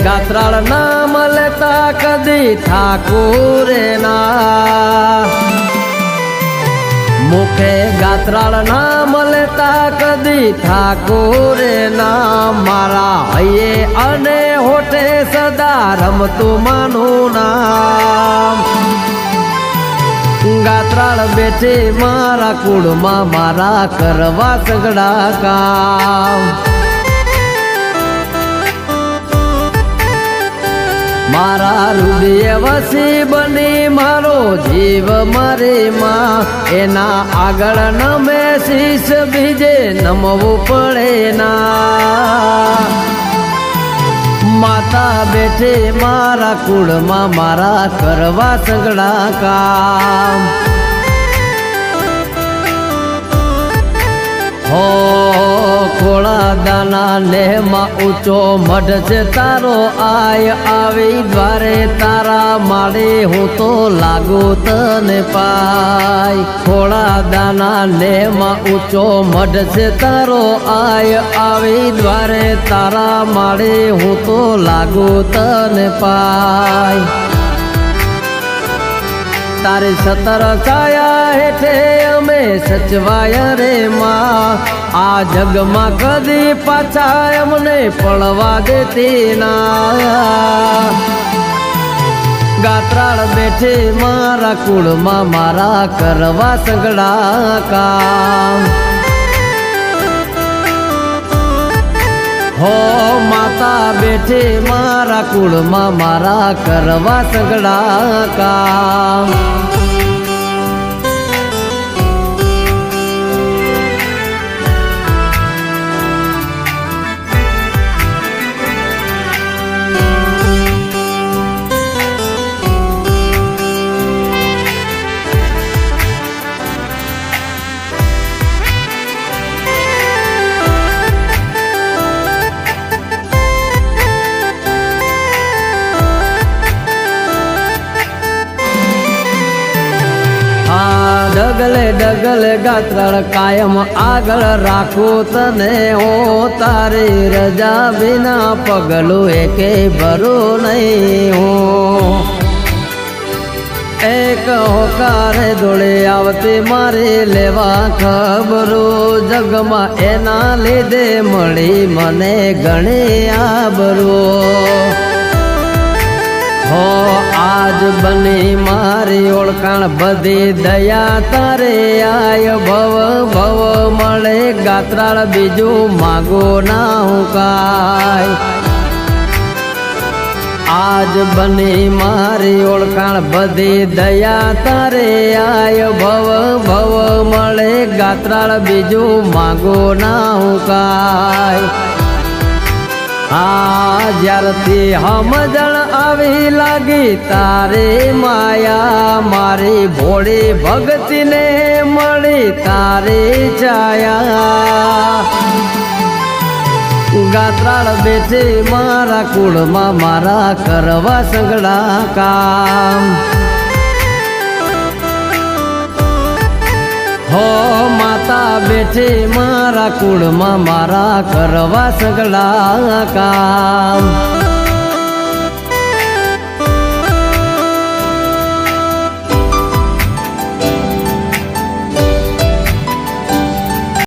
ગાત્રાળ નામ લેતા કદી ઠાકોરે ના, મુખે ગાત્રાળ નામ લેતા કદી ઠાકોરે ના, મારા હૈયે અને હોઠે સદા રમતું માનું નામ. ગાત્રાળ બેઠે મારા કુળમાં મારા કરવા સગડા કામ. મારા હૃદય વસી બની મારો જીવ મારી માં, એના આગળ નમે શીશ બીજે નમવું પડે ના. માતા બેઠે મારા કુળમાં મારા કરવા સગડા કામ. હો ખોળા દાના નેહમાં ઊંચો મઢ છે તારો, આય આવી દ્વારે તારા માળે હું તો લાગુ તને પાય. ખોળા દાના નેહમાં ઊંચો મઢ છે તારો, આય આવી દ્વારે તારા માળે હું તો લાગુ તને પાય. તારી સતર છાયા હેઠે અમે સચવાય રે માં, આ જગમાં કદી પાછા અમને પડવા દેતી ના. ગાત્રાળ બેઠે મારા કુળમાં મારા કરવા સગડા કામ. હો માતા બેઠે મારા કુળમાં મારા કરવા સગડા કામ. ડગલે ડગલે ગાત્રાળ કાયમ આગળ રાખું તને, હો તારી રજા વિના પગલું એકે ભરું નહીં. હું એક હોકારે દોડે આવતી મારી લેવા ખબરો, જગમાં એના લીધે મળી મને ઘણી આબરો. હો આજ બની મારી ઓળખાણ બધી દયા તારે આય. ભવ ભવ મળે ગાત્રાળ બીજું માગો ના હું કાય. આજ બની મારી ઓળખાણ બધી દયા તારે આય. ભવ ભવ મળે ગાત્રાળ બીજું માગો ના હું કાય. આ જ્યારથી સમજણ આવી લાગી તારે માયા, મારી ભોળી ભક્તિને મળી તારી છાયા. ગાત્રાળ બેઠે મારા કુળમાં મારા કરવા સગડા કામ. હો માતા બેઠે મારા કુળમાં મારા કરવા સગડા કામ.